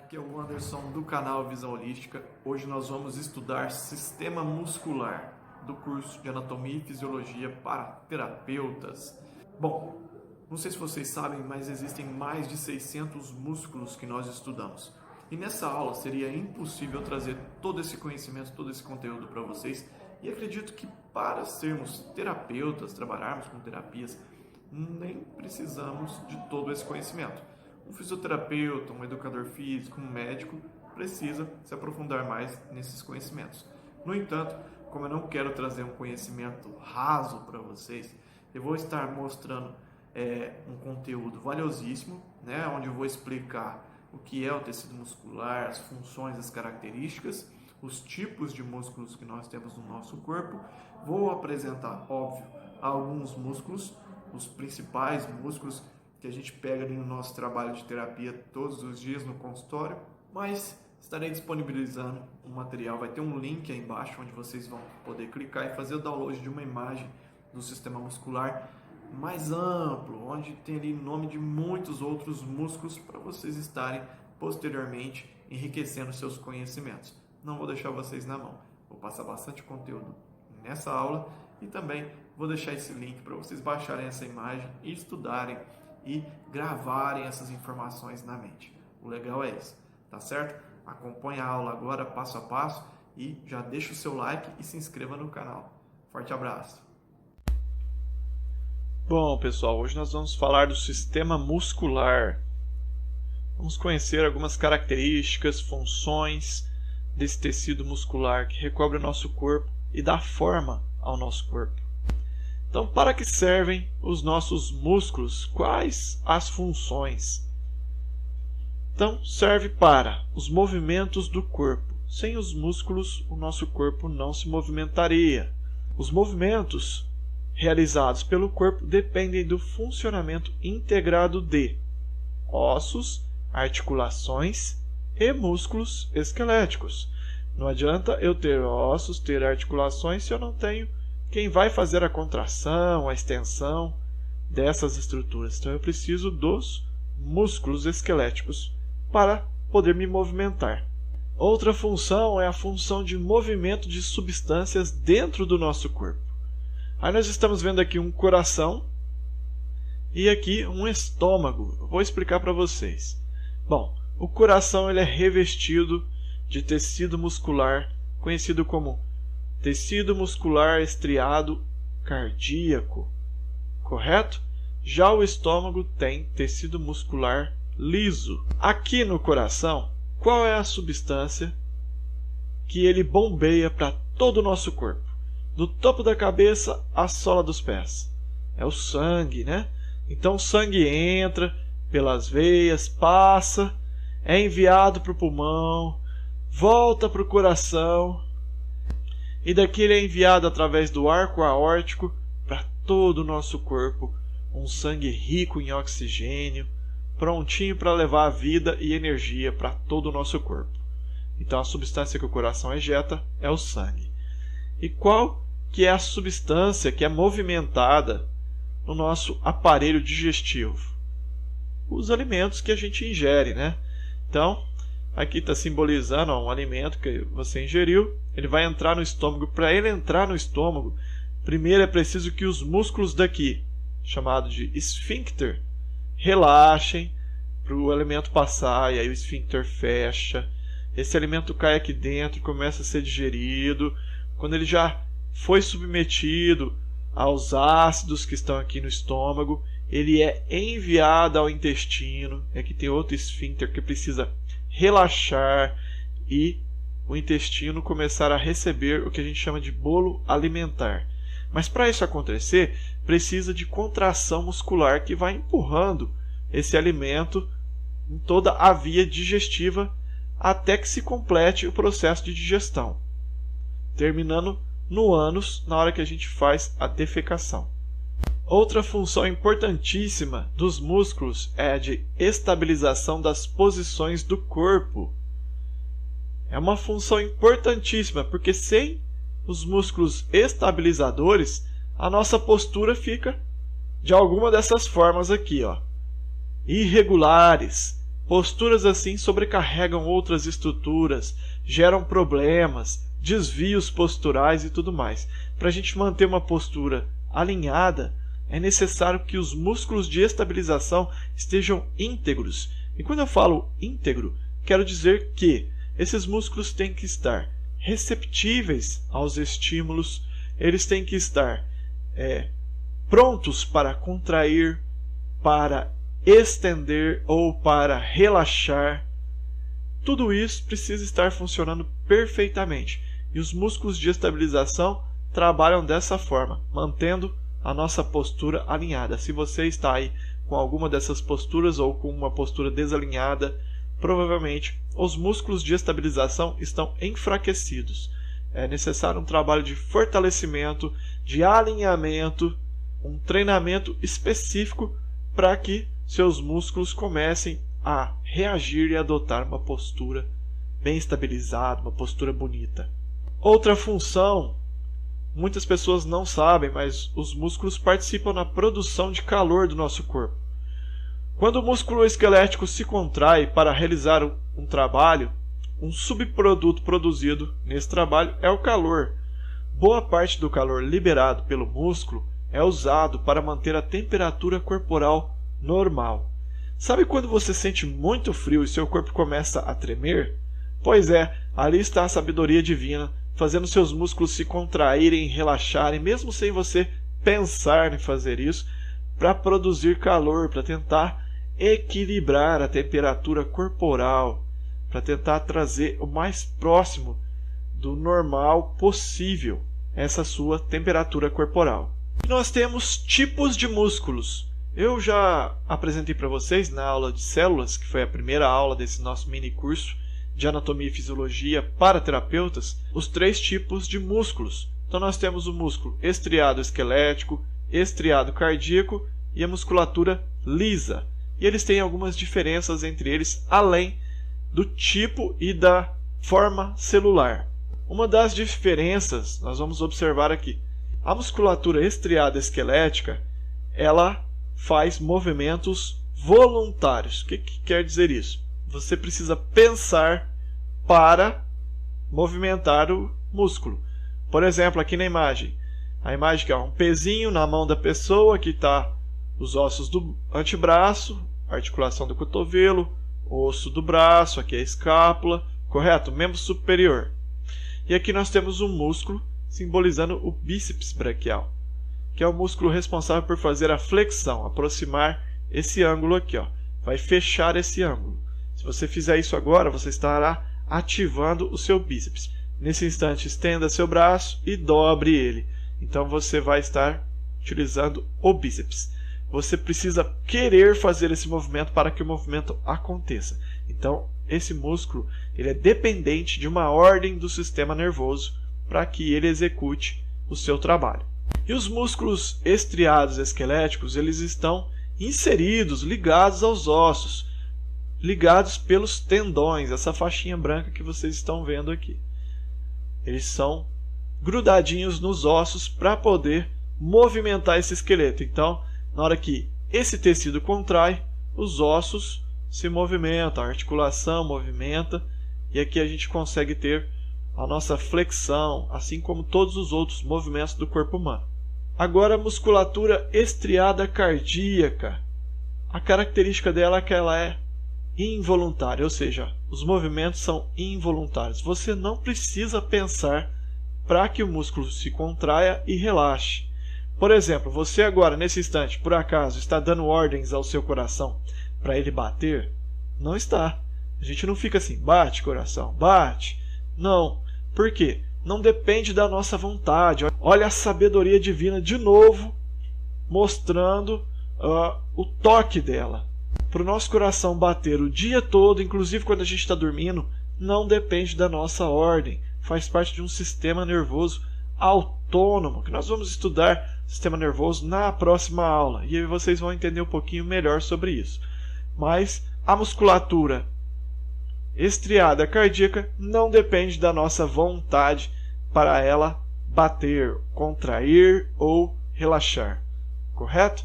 Aqui é o Anderson do canal Visão Holística. Hoje nós vamos estudar sistema muscular do curso de Anatomia e Fisiologia para terapeutas. Bom, não sei se vocês sabem, mas existem mais de 600 músculos que nós estudamos. E nessa aula seria impossível trazer todo esse conhecimento, todo esse conteúdo para vocês. E acredito que para sermos terapeutas, trabalharmos com terapias, nem precisamos de todo esse conhecimento. Um fisioterapeuta, um educador físico, um médico precisa se aprofundar mais nesses conhecimentos. No entanto, como eu não quero trazer um conhecimento raso para vocês, eu vou estar mostrando um conteúdo valiosíssimo, né, onde eu vou explicar o que é o tecido muscular, as funções, as características, os tipos de músculos que nós temos no nosso corpo. Vou apresentar, óbvio, alguns músculos, os principais músculos que a gente pega ali no nosso trabalho de terapia todos os dias no consultório, mas estarei disponibilizando um material, vai ter um link aí embaixo onde vocês vão poder clicar e fazer o download de uma imagem do sistema muscular mais amplo, onde tem ali nome de muitos outros músculos para vocês estarem posteriormente enriquecendo seus conhecimentos. Não vou deixar vocês na mão, vou passar bastante conteúdo nessa aula e também vou deixar esse link para vocês baixarem essa imagem e estudarem e gravarem essas informações na mente. O legal é isso, tá certo? Acompanhe a aula agora passo a passo e já deixa o seu like e se inscreva no canal. Forte abraço! Bom, pessoal, hoje nós vamos falar do sistema muscular. Vamos conhecer algumas características, funções desse tecido muscular que recobre o nosso corpo e dá forma ao nosso corpo. Então, para que servem os nossos músculos? Quais as funções? Então, serve para os movimentos do corpo. Sem os músculos, o nosso corpo não se movimentaria. Os movimentos realizados pelo corpo dependem do funcionamento integrado de ossos, articulações e músculos esqueléticos. Não adianta eu ter ossos, ter articulações, se eu não tenho quem vai fazer a contração, a extensão dessas estruturas. Então eu preciso dos músculos esqueléticos para poder me movimentar. Outra função é a função de movimento de substâncias dentro do nosso corpo. Aí nós estamos vendo aqui um coração e aqui um estômago. Eu vou explicar para vocês. Bom, o coração ele é revestido de tecido muscular conhecido como tecido muscular estriado cardíaco, correto? Já o estômago tem tecido muscular liso. Aqui no coração, qual é a substância que ele bombeia para todo o nosso corpo? Do topo da cabeça à sola dos pés. É o sangue, né? Então o sangue entra pelas veias, passa, é enviado para o pulmão, volta para o coração, e daqui ele é enviado através do arco aórtico para todo o nosso corpo, um sangue rico em oxigênio, prontinho para levar a vida e energia para todo o nosso corpo. Então a substância que o coração ejeta é o sangue. E qual que é a substância que é movimentada no nosso aparelho digestivo? Os alimentos que a gente ingere, né? Então, aqui está simbolizando um alimento que você ingeriu, ele vai entrar no estômago. Para ele entrar no estômago, primeiro é preciso que os músculos daqui, chamado de esfíncter, relaxem para o alimento passar, e aí o esfíncter fecha. Esse alimento cai aqui dentro e começa a ser digerido. Quando ele já foi submetido aos ácidos que estão aqui no estômago, ele é enviado ao intestino. Aqui tem outro esfíncter que precisa relaxar e o intestino começar a receber o que a gente chama de bolo alimentar. Mas para isso acontecer, precisa de contração muscular que vai empurrando esse alimento em toda a via digestiva até que se complete o processo de digestão, terminando no ânus na hora que a gente faz a defecação. Outra função importantíssima dos músculos é a de estabilização das posições do corpo. É uma função importantíssima, porque sem os músculos estabilizadores, a nossa postura fica de alguma dessas formas aqui, ó. Irregulares, Posturas assim sobrecarregam outras estruturas, geram problemas, desvios posturais e tudo mais. Para a gente manter uma postura alinhada, é necessário que os músculos de estabilização estejam íntegros. E quando eu falo íntegro, quero dizer que esses músculos têm que estar receptíveis aos estímulos, eles têm que estar prontos para contrair, para estender ou para relaxar. Tudo isso precisa estar funcionando perfeitamente. E os músculos de estabilização trabalham dessa forma, mantendo a nossa postura alinhada. Se você está aí com alguma dessas posturas ou com uma postura desalinhada, provavelmente os músculos de estabilização estão enfraquecidos. É necessário um trabalho de fortalecimento, de alinhamento, um treinamento específico para que seus músculos comecem a reagir e adotar uma postura bem estabilizada, uma postura bonita. Outra função, muitas pessoas não sabem, mas os músculos participam na produção de calor do nosso corpo. Quando o músculo esquelético se contrai para realizar um trabalho, um subproduto produzido nesse trabalho é o calor. Boa parte do calor liberado pelo músculo é usado para manter a temperatura corporal normal. Sabe quando você sente muito frio e seu corpo começa a tremer? Pois é, ali está a sabedoria divina, fazendo seus músculos se contraírem e relaxarem, mesmo sem você pensar em fazer isso, para produzir calor, para tentar equilibrar a temperatura corporal, para tentar trazer o mais próximo do normal possível essa sua temperatura corporal. E nós temos tipos de músculos. Eu já apresentei para vocês na aula de células, que foi a primeira aula desse nosso mini curso de anatomia e fisiologia para terapeutas, os 3 tipos de músculos. Então nós temos o músculo estriado esquelético, estriado cardíaco e a musculatura lisa. E eles têm algumas diferenças entre eles, além do tipo e da forma celular. Uma das diferenças nós vamos observar aqui. A musculatura estriada esquelética, ela faz movimentos voluntários. O que quer dizer isso? Você precisa pensar para movimentar o músculo. Por exemplo, aqui na imagem. A imagem que é um pezinho na mão da pessoa, que está os ossos do antebraço, articulação do cotovelo, osso do braço, aqui a escápula, correto? Membro superior. E aqui nós temos um músculo simbolizando o bíceps braquial, que é o músculo responsável por fazer a flexão, aproximar esse ângulo aqui, ó. Vai fechar esse ângulo. Se você fizer isso agora, você estará ativando o seu bíceps. Nesse instante, estenda seu braço e dobre ele. Então você vai estar utilizando o bíceps. Você precisa querer fazer esse movimento para que o movimento aconteça. Então, esse músculo ele é dependente de uma ordem do sistema nervoso para que ele execute o seu trabalho. E os músculos estriados esqueléticos, eles estão inseridos, ligados aos ossos, ligados pelos tendões, essa faixinha branca que vocês estão vendo aqui. Eles são grudadinhos nos ossos para poder movimentar esse esqueleto. Então, na hora que esse tecido contrai, os ossos se movimentam, a articulação movimenta, e aqui a gente consegue ter a nossa flexão, assim como todos os outros movimentos do corpo humano. Agora a musculatura estriada cardíaca. A característica dela é que ela é involuntária, ou seja, os movimentos são involuntários. Você não precisa pensar para que o músculo se contraia e relaxe. Por exemplo, você agora, nesse instante, por acaso, está dando ordens ao seu coração para ele bater? Não está. A gente não fica assim, bate coração, bate. Não. Por quê? Não depende da nossa vontade. Olha a sabedoria divina de novo, mostrando o toque dela. Para o nosso coração bater o dia todo, inclusive quando a gente está dormindo, não depende da nossa ordem. Faz parte de um sistema nervoso autônomo, que nós vamos estudar sistema nervoso na próxima aula. E aí vocês vão entender um pouquinho melhor sobre isso. Mas a musculatura estriada cardíaca não depende da nossa vontade para ela bater, contrair ou relaxar, correto?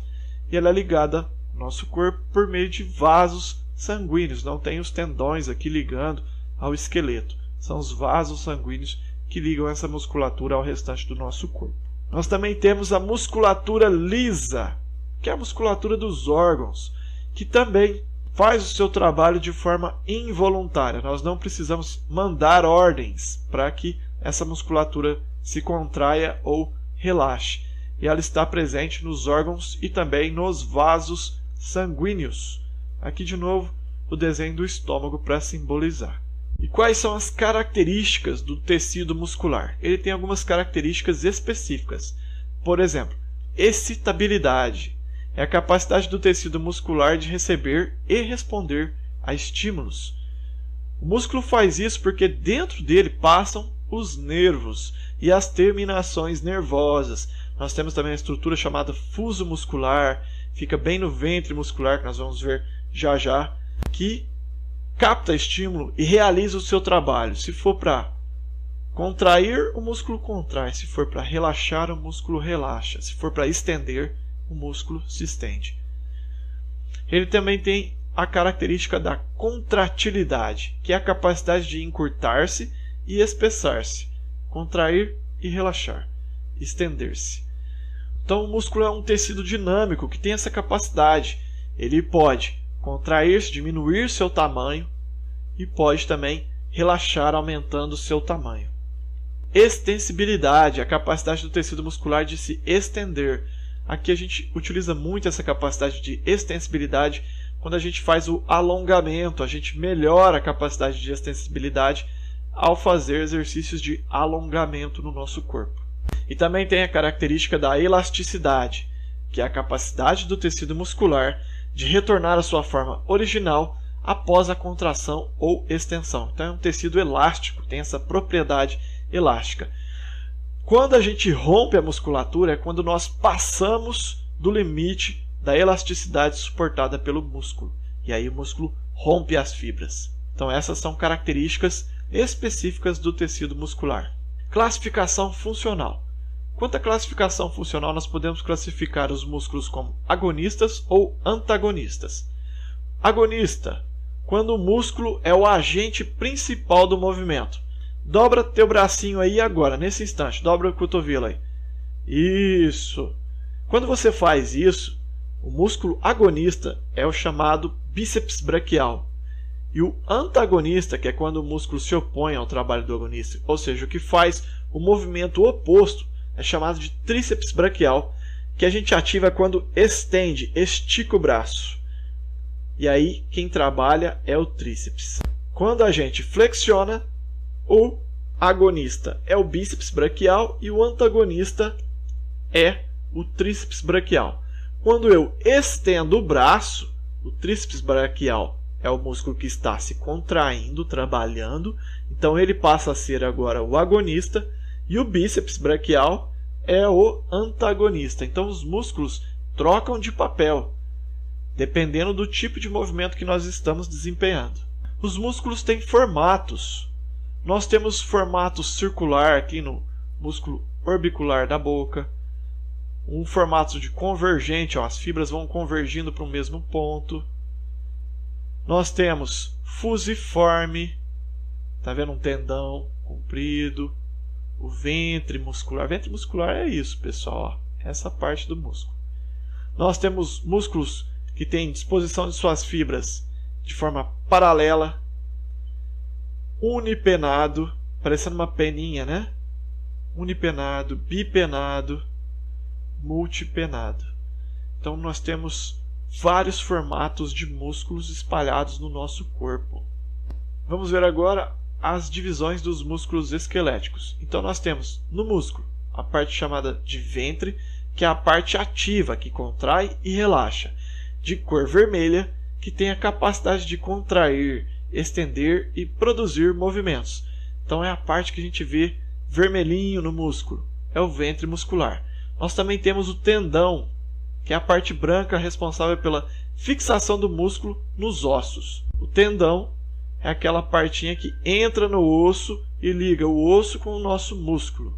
E ela é ligada ao nosso corpo por meio de vasos sanguíneos, não tem os tendões aqui ligando ao esqueleto. São os vasos sanguíneos que ligam essa musculatura ao restante do nosso corpo. Nós também temos a musculatura lisa, que é a musculatura dos órgãos, que também faz o seu trabalho de forma involuntária. Nós não precisamos mandar ordens para que essa musculatura se contraia ou relaxe. E ela está presente nos órgãos e também nos vasos sanguíneos. Aqui de novo o desenho do estômago para simbolizar. E quais são as características do tecido muscular? Ele tem algumas características específicas. Por exemplo, excitabilidade. É a capacidade do tecido muscular de receber e responder a estímulos. O músculo faz isso porque dentro dele passam os nervos e as terminações nervosas. Nós temos também a estrutura chamada fuso muscular, fica bem no ventre muscular, que nós vamos ver já já, que capta estímulo e realiza o seu trabalho. Se for para contrair, o músculo contrai. Se for para relaxar, o músculo relaxa. Se for para estender, o músculo se estende. Ele também tem a característica da contratilidade, que é a capacidade de encurtar-se e espessar-se, contrair e relaxar, estender-se. Então o músculo é um tecido dinâmico que tem essa capacidade. Ele pode contrair-se, diminuir seu tamanho e pode também relaxar aumentando seu tamanho. Extensibilidade, a capacidade do tecido muscular de se estender. Aqui a gente utiliza muito essa capacidade de extensibilidade quando a gente faz o alongamento. A gente melhora a capacidade de extensibilidade ao fazer exercícios de alongamento no nosso corpo. E também tem a característica da elasticidade, que é a capacidade do tecido muscular de retornar à sua forma original após a contração ou extensão. Então é um tecido elástico, tem essa propriedade elástica. Quando a gente rompe a musculatura é quando nós passamos do limite da elasticidade suportada pelo músculo. E aí o músculo rompe as fibras. Então essas são características específicas do tecido muscular. Classificação funcional. Quanto à classificação funcional, nós podemos classificar os músculos como agonistas ou antagonistas. Agonista, quando o músculo é o agente principal do movimento. Dobra teu bracinho aí agora, nesse instante. Dobra o cotovelo aí. Isso. Quando você faz isso, o músculo agonista é o chamado bíceps braquial. E o antagonista, que é quando o músculo se opõe ao trabalho do agonista, ou seja, o que faz o movimento oposto, é chamado de tríceps braquial, que a gente ativa quando estende, estica o braço. E aí quem trabalha é o tríceps. Quando a gente flexiona, o agonista é o bíceps braquial e o antagonista é o tríceps braquial. Quando eu estendo o braço, o tríceps braquial é o músculo que está se contraindo, trabalhando, então ele passa a ser agora o agonista, e o bíceps braquial é o antagonista. Então os músculos trocam de papel, dependendo do tipo de movimento que nós estamos desempenhando. Os músculos têm formatos. Nós temos formato circular aqui no músculo orbicular da boca, um formato de convergente, ó, as fibras vão convergindo para o mesmo ponto. Nós temos fusiforme, tá vendo um tendão comprido, o ventre muscular. Ventre muscular é isso, pessoal, ó, essa parte do músculo. Nós temos músculos que têm disposição de suas fibras de forma paralela, unipenado, parecendo uma peninha, né? Unipenado, bipenado, multipenado. Então nós temos vários formatos de músculos espalhados no nosso corpo. Vamos ver agora as divisões dos músculos esqueléticos. Então nós temos no músculo a parte chamada de ventre, que é a parte ativa, que contrai e relaxa, de cor vermelha, que tem a capacidade de contrair, estender e produzir movimentos. Então é a parte que a gente vê vermelhinho no músculo, é o ventre muscular. Nós também temos o tendão, que é a parte branca responsável pela fixação do músculo nos ossos. O tendão é aquela partinha que entra no osso e liga o osso com o nosso músculo.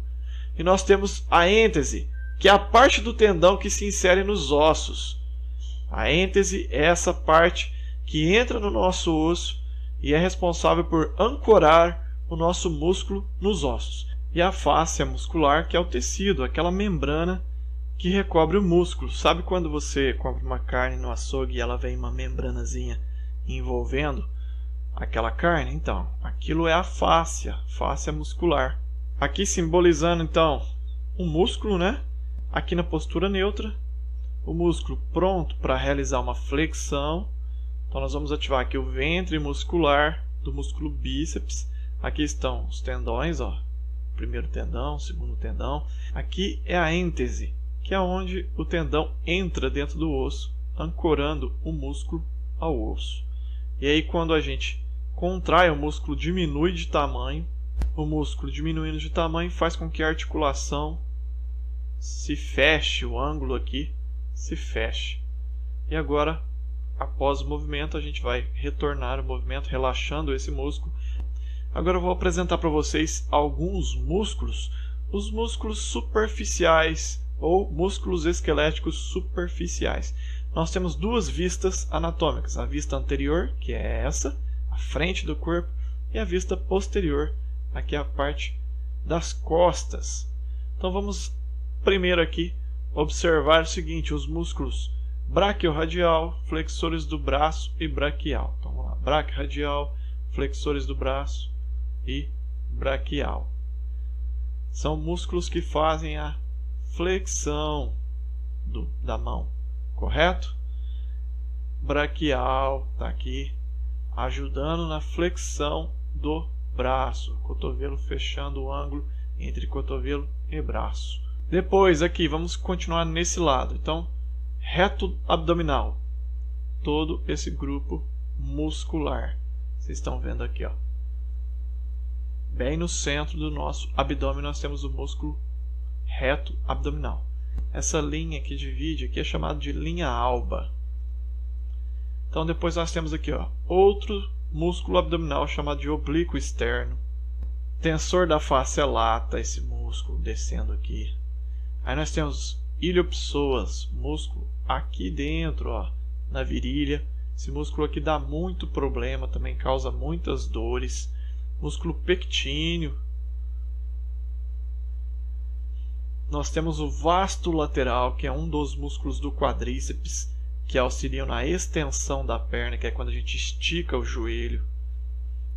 E nós temos a êntese, que é a parte do tendão que se insere nos ossos. A êntese é essa parte que entra no nosso osso e é responsável por ancorar o nosso músculo nos ossos. E a fáscia muscular, que é o tecido, aquela membrana que recobre o músculo. Sabe quando você compra uma carne no açougue e ela vem uma membranazinha envolvendo aquela carne? Então, aquilo é a fáscia muscular. Aqui simbolizando então um músculo, né? Aqui na postura neutra, o músculo pronto para realizar uma flexão. Então nós vamos ativar aqui o ventre muscular do músculo bíceps. Aqui estão os tendões, ó. Primeiro tendão, segundo tendão. Aqui é a êntese, que é onde o tendão entra dentro do osso, ancorando o músculo ao osso. E aí quando a gente contrai, o músculo diminui de tamanho. O músculo diminuindo de tamanho faz com que a articulação se feche, o ângulo aqui se feche. E agora, após o movimento, a gente vai retornar o movimento, relaxando esse músculo. Agora eu vou apresentar para vocês alguns músculos, os músculos superficiais ou músculos esqueléticos superficiais. Nós temos duas vistas anatômicas, a vista anterior, que é essa, a frente do corpo, e a vista posterior, aqui é a parte das costas. Então vamos primeiro aqui observar o seguinte, os músculos braquiorradial, flexores do braço e braquial. Então vamos lá, braquiorradial, flexores do braço e braquial. São músculos que fazem a flexão da mão, correto? Braquial está aqui ajudando na flexão do braço, cotovelo fechando o ângulo entre cotovelo e braço. Depois aqui vamos continuar nesse lado. Então, reto abdominal, todo esse grupo muscular. Vocês estão vendo aqui, ó. Bem no centro do nosso abdômen nós temos o músculo reto abdominal. Essa linha que divide aqui é chamada de linha alba. Então depois nós temos aqui, ó, outro músculo abdominal chamado de oblíquo externo. Tensor da face lata, esse músculo descendo aqui. Aí nós temos iliopsoas, músculo aqui dentro, ó, na virilha. Esse músculo aqui dá muito problema, também causa muitas dores. Músculo pectíneo. Nós temos o vasto lateral, que é um dos músculos do quadríceps, que auxiliam na extensão da perna, que é quando a gente estica o joelho.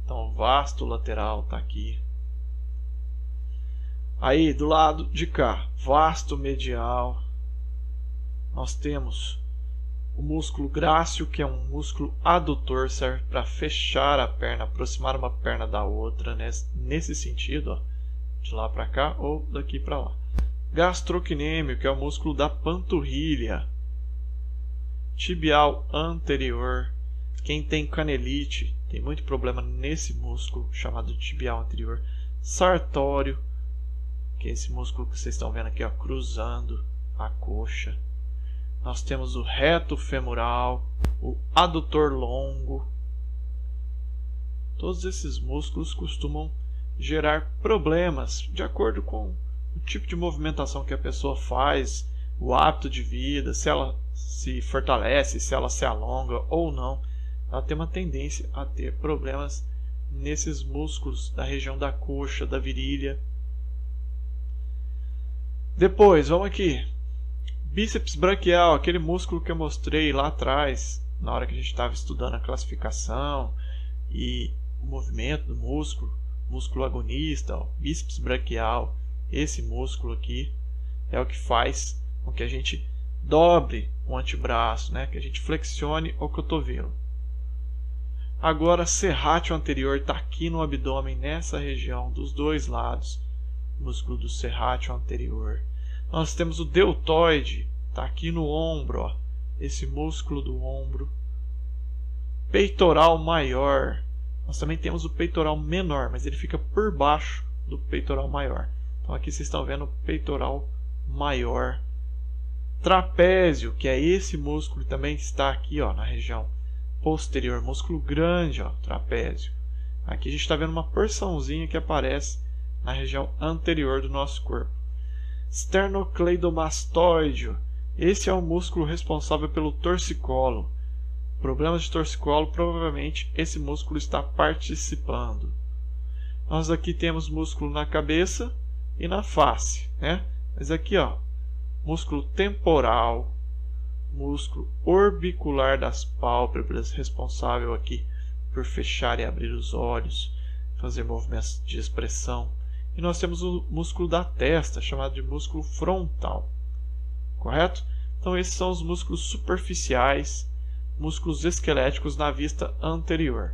Então, o vasto lateral está aqui. Aí, do lado de cá, vasto medial, nós temos o músculo grácil, que é um músculo adutor, serve para fechar a perna, aproximar uma perna da outra, né? Nesse sentido, ó, de lá para cá ou daqui para lá. Gastrocnêmio, que é o músculo da panturrilha. Tibial anterior. Quem tem canelite tem muito problema nesse músculo, chamado tibial anterior. Sartório, que é esse músculo que vocês estão vendo aqui, ó, cruzando a coxa. Nós temos o reto femoral, o adutor longo. Todos esses músculos costumam gerar problemas de acordo com o tipo de movimentação que a pessoa faz, o hábito de vida, se ela se fortalece, se ela se alonga ou não. Ela tem uma tendência a ter problemas nesses músculos da região da coxa, da virilha. Depois, vamos aqui. Bíceps braquial, aquele músculo que eu mostrei lá atrás, na hora que a gente estava estudando a classificação e o movimento do músculo, músculo agonista, ó, bíceps braquial. Esse músculo aqui é o que faz com que a gente dobre o antebraço, né? Que a gente flexione o cotovelo. Agora, serrátil anterior está aqui no abdômen, nessa região dos dois lados, músculo do serrátil anterior. Nós temos o deltoide, está aqui no ombro, ó, esse músculo do ombro. Peitoral maior, nós também temos o peitoral menor, mas ele fica por baixo do peitoral maior. Então aqui vocês estão vendo o peitoral maior. Trapézio, que é esse músculo que também está aqui, ó, na região posterior, músculo grande, ó, trapézio. Aqui a gente está vendo uma porçãozinha que aparece na região anterior do nosso corpo. Sternocleidomastoide, esse é o músculo responsável pelo torcicolo. Problemas de torcicolo, provavelmente esse músculo está participando. Nós aqui temos músculo na cabeça e na face, né? Mas aqui, ó, músculo temporal, músculo orbicular das pálpebras, responsável aqui por fechar e abrir os olhos, fazer movimentos de expressão. E nós temos o músculo da testa, chamado de músculo frontal. Correto? Então esses são os músculos superficiais, músculos esqueléticos na vista anterior.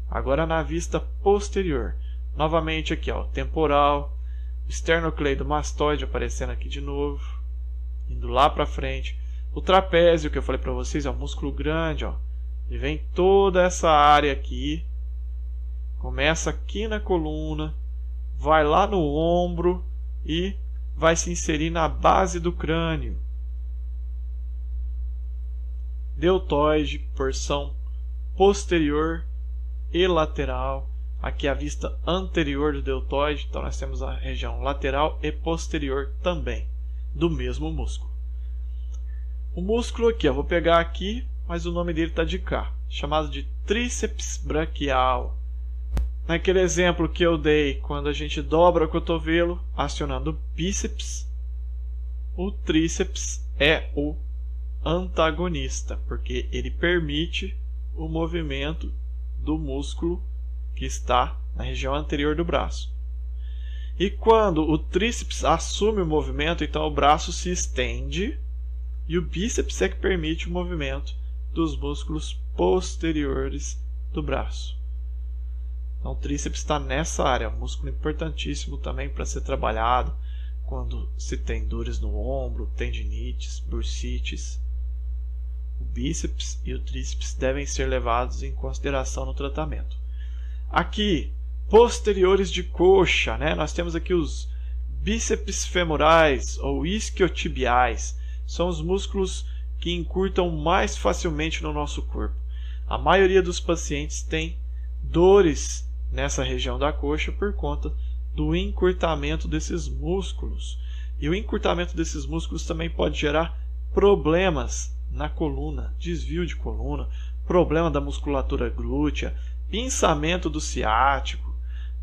Agora na vista posterior. Novamente aqui, ó, temporal, esternocleidomastoide aparecendo aqui de novo, indo lá para frente. O trapézio, que eu falei para vocês, é um músculo grande, ó. Ele vem toda essa área aqui, começa aqui na coluna, vai lá no ombro e vai se inserir na base do crânio. Deltoide, porção posterior e lateral. Aqui a vista anterior do deltoide, então nós temos a região lateral e posterior também, do mesmo músculo. O músculo aqui, eu vou pegar aqui, mas o nome dele está de cá, chamado de tríceps braquial. Naquele exemplo que eu dei, quando a gente dobra o cotovelo, acionando o bíceps, o tríceps é o antagonista, porque ele permite o movimento do músculo que está na região anterior do braço. E quando o tríceps assume o movimento, então o braço se estende e o bíceps é que permite o movimento dos músculos posteriores do braço. Então o tríceps está nessa área, um músculo importantíssimo também para ser trabalhado quando se tem dores no ombro, tendinites, bursites. O bíceps e o tríceps devem ser levados em consideração no tratamento. Aqui, posteriores de coxa, né? Nós temos aqui os bíceps femorais ou isquiotibiais. São os músculos que encurtam mais facilmente no nosso corpo. A maioria dos pacientes tem dores nessa região da coxa por conta do encurtamento desses músculos. E o encurtamento desses músculos também pode gerar problemas na coluna, desvio de coluna, problema da musculatura glútea, pinçamento do ciático,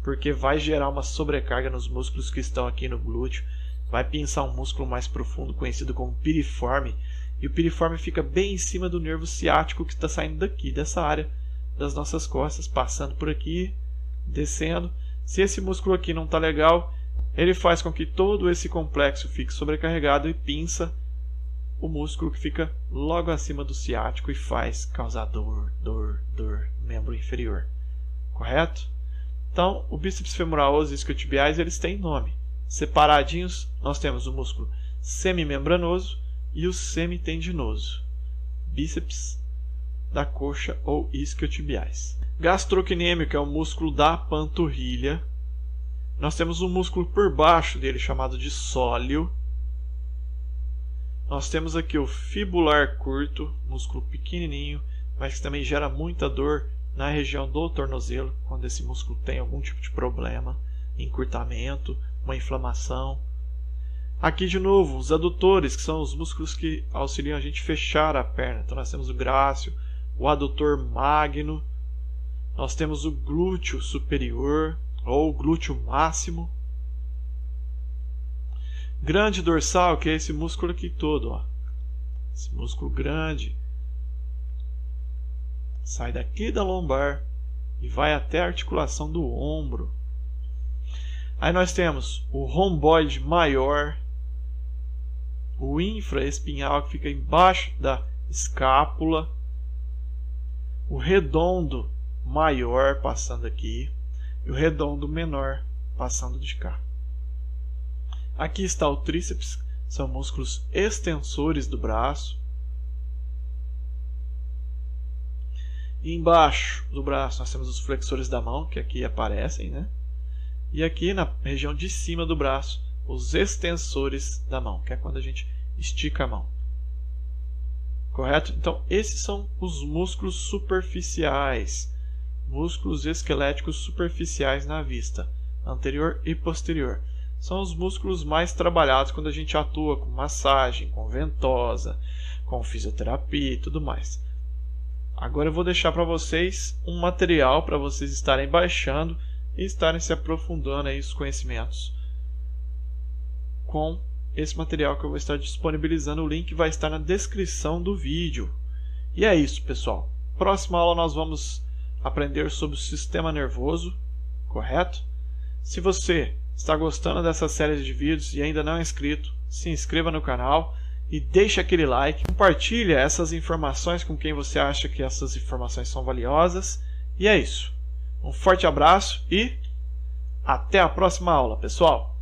porque vai gerar uma sobrecarga nos músculos que estão aqui no glúteo, vai pinçar um músculo mais profundo conhecido como piriforme, e o piriforme fica bem em cima do nervo ciático que está saindo daqui, dessa área das nossas costas, passando por aqui, descendo. Se esse músculo aqui não está legal, ele faz com que todo esse complexo fique sobrecarregado e pinça o músculo que fica logo acima do ciático e faz causar dor no membro inferior. Correto? Então, o bíceps femoral ou os isquiotibiais, eles têm nome. Separadinhos, nós temos o músculo semimembranoso e o semitendinoso. Bíceps da coxa ou isquiotibiais. Gastrocnêmio, que é o músculo da panturrilha. Nós temos um músculo por baixo dele chamado de sóleo. Nós temos aqui o fibular curto, músculo pequenininho, mas que também gera muita dor na região do tornozelo, quando esse músculo tem algum tipo de problema, encurtamento, uma inflamação. Aqui de novo, os adutores, que são os músculos que auxiliam a gente a fechar a perna. Então nós temos o grácil, o adutor magno, nós temos o glúteo superior ou glúteo máximo. Grande dorsal, que é esse músculo aqui todo, ó. Esse músculo grande sai daqui da lombar e vai até a articulação do ombro. Aí nós temos o romboide maior, o infraespinhal, que fica embaixo da escápula, o redondo maior passando aqui e o redondo menor passando de cá. Aqui está o tríceps, são músculos extensores do braço. E embaixo do braço nós temos os flexores da mão, que aqui aparecem, né? E aqui na região de cima do braço, os extensores da mão, que é quando a gente estica a mão. Correto? Então, esses são os músculos superficiais, músculos esqueléticos superficiais na vista, anterior e posterior. São os músculos mais trabalhados quando a gente atua com massagem, com ventosa, com fisioterapia e tudo mais. Agora eu vou deixar para vocês um material para vocês estarem baixando e estarem se aprofundando aí os conhecimentos com esse material que eu vou estar disponibilizando. O link vai estar na descrição do vídeo. E é isso, pessoal. Próxima aula nós vamos aprender sobre o sistema nervoso, correto? Se você está gostando dessa série de vídeos e ainda não é inscrito, se inscreva no canal e deixe aquele like. Compartilhe essas informações com quem você acha que essas informações são valiosas. E é isso. Um forte abraço e até a próxima aula, pessoal!